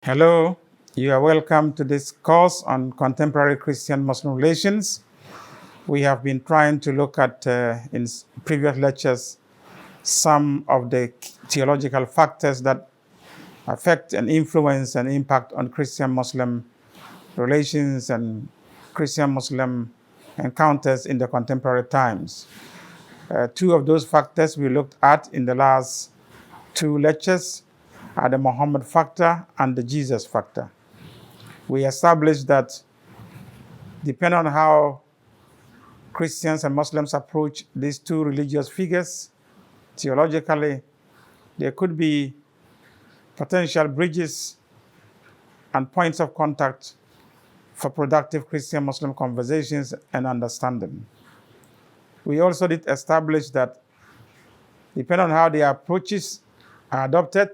Hello, you are welcome to this course on contemporary Christian-Muslim relations. We have been trying to look at, in previous lectures, some of the theological factors that affect and influence and impact on Christian-Muslim relations and Christian-Muslim encounters in the contemporary times. Two of those factors we looked at in the last two lectures are the Muhammad factor and the Jesus factor. We established that depending on how Christians and Muslims approach these two religious figures, theologically, there could be potential bridges and points of contact for productive Christian-Muslim conversations and understanding. We also did establish that depending on how the approaches are adopted,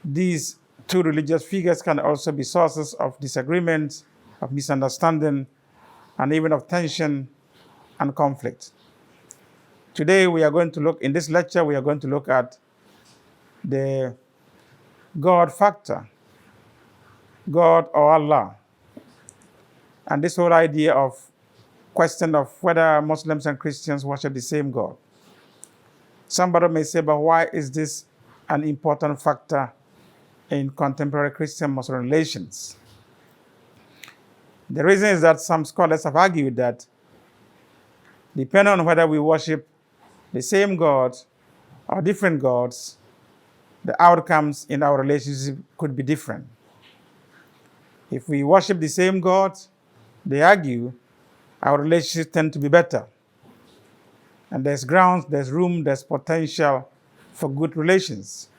these two religious figures can also be sources of disagreement, of misunderstanding, and even of tension and conflict. Today, in this lecture, we are going to look at the God factor, God or Allah, and this whole idea of question of whether Muslims and Christians worship the same God. Somebody may say, but why is this an important factor in contemporary Christian-Muslim relations? The reason is that some scholars have argued that depending on whether we worship the same God or different gods, the outcomes in our relationship could be different. If we worship the same God, they argue, our relationships tend to be better. And there's grounds, there's room, there's potential for good relations.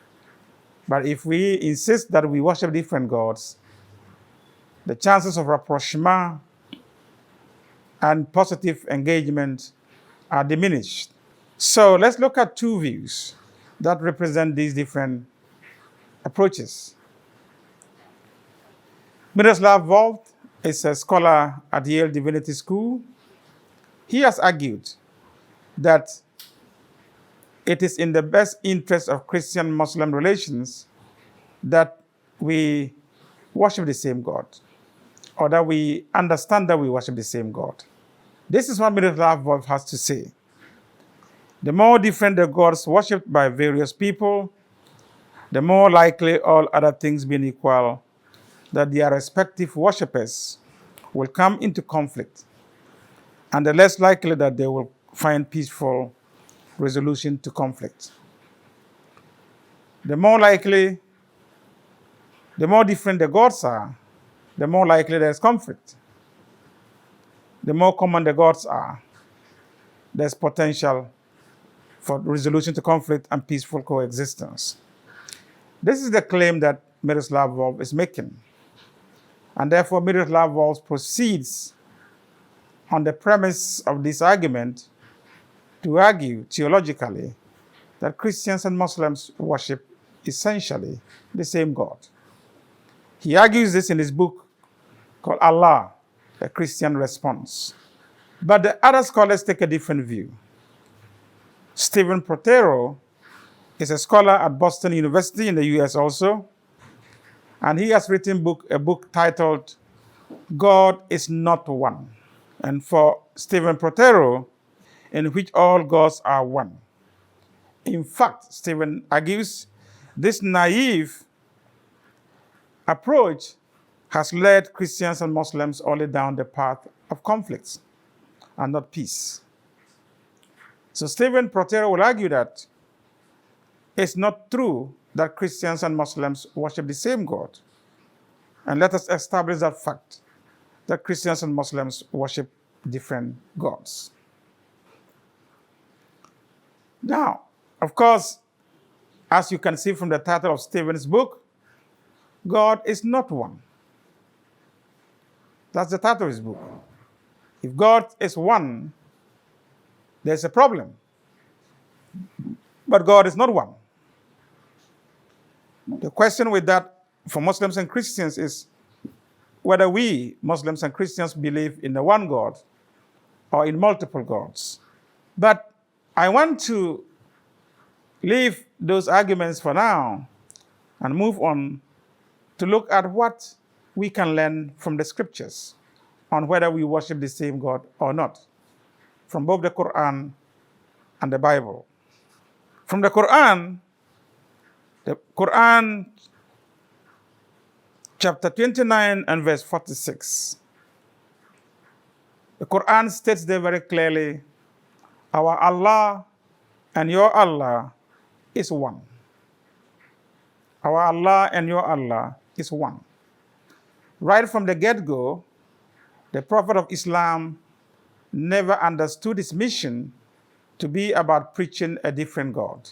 But if we insist that we worship different gods, the chances of rapprochement and positive engagement are diminished. So let's look at two views that represent these different approaches. Miroslav Volf is a scholar at Yale Divinity School. He has argued that it is in the best interest of Christian-Muslim relations that we worship the same God, or that we understand that we worship the same God. This is what Miroslav Volf has to say. The more different the gods worshipped by various people, the more likely, all other things being equal, that their respective worshippers will come into conflict, and the less likely that they will find peaceful resolution to conflict. The more different the gods are, the more likely there's conflict. The more common the gods are, there's potential for resolution to conflict and peaceful coexistence. This is the claim that Miroslav Volf is making. And therefore, Miroslav Volf proceeds on the premise of this argument to argue theologically that Christians and Muslims worship essentially the same God. He argues this in his book called Allah, a Christian Response. But the other scholars take a different view. Stephen Prothero is a scholar at Boston University in the US also, and he has written a book titled God is Not One. And for Stephen Prothero, in which all gods are one. In fact, Stephen argues this naive approach has led Christians and Muslims only down the path of conflicts and not peace. So Stephen Prothero will argue that it's not true that Christians and Muslims worship the same God. And let us establish that fact, that Christians and Muslims worship different gods. Now, of course, as you can see from the title of Stephen's book, God is not one. That's the title of his book. If God is one, there's a problem. But God is not one. The question with that for Muslims and Christians is whether we, Muslims and Christians, believe in the one God or in multiple gods. But I want to leave those arguments for now and move on to look at what we can learn from the scriptures on whether we worship the same God or not, from both the Quran and the Bible. From the Quran chapter 29 and verse 46. The Quran states there very clearly, our Allah and your Allah is one. Our Allah and your Allah is one. Right from the get-go, the Prophet of Islam never understood his mission to be about preaching a different God.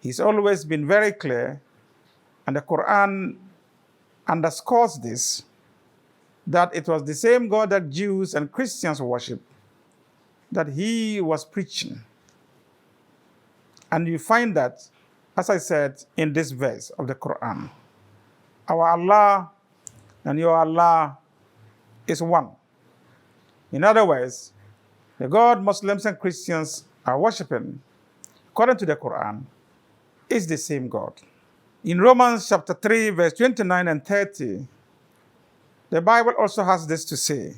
He's always been very clear, and the Quran underscores this, that it was the same God that Jews and Christians worship that he was preaching. And you find that, as I said, in this verse of the Quran. Our Allah and your Allah is one. In other words, the God Muslims and Christians are worshiping, according to the Quran, is the same God. In Romans chapter 3, verse 29 and 30, the Bible also has this to say,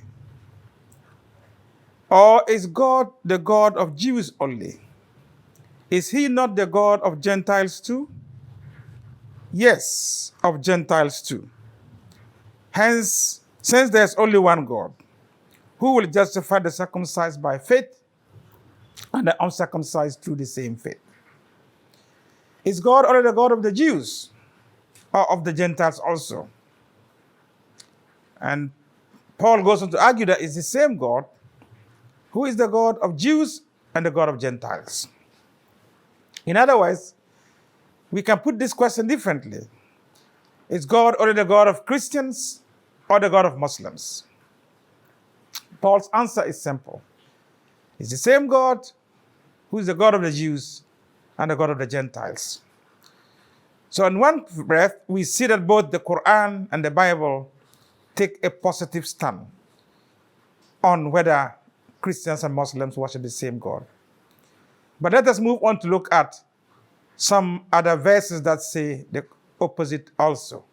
or is God the God of Jews only? Is he not the God of Gentiles too? Yes, of Gentiles too. Hence, since there's only one God, who will justify the circumcised by faith and the uncircumcised through the same faith? Is God only the God of the Jews or of the Gentiles also? And Paul goes on to argue that it's the same God who is the God of Jews and the God of Gentiles. In other words, we can put this question differently. Is God only the God of Christians or the God of Muslims? Paul's answer is simple. It's the same God who is the God of the Jews and the God of the Gentiles. So in one breath, we see that both the Quran and the Bible take a positive stand on whether Christians and Muslims worship the same God. But let us move on to look at some other verses that say the opposite also.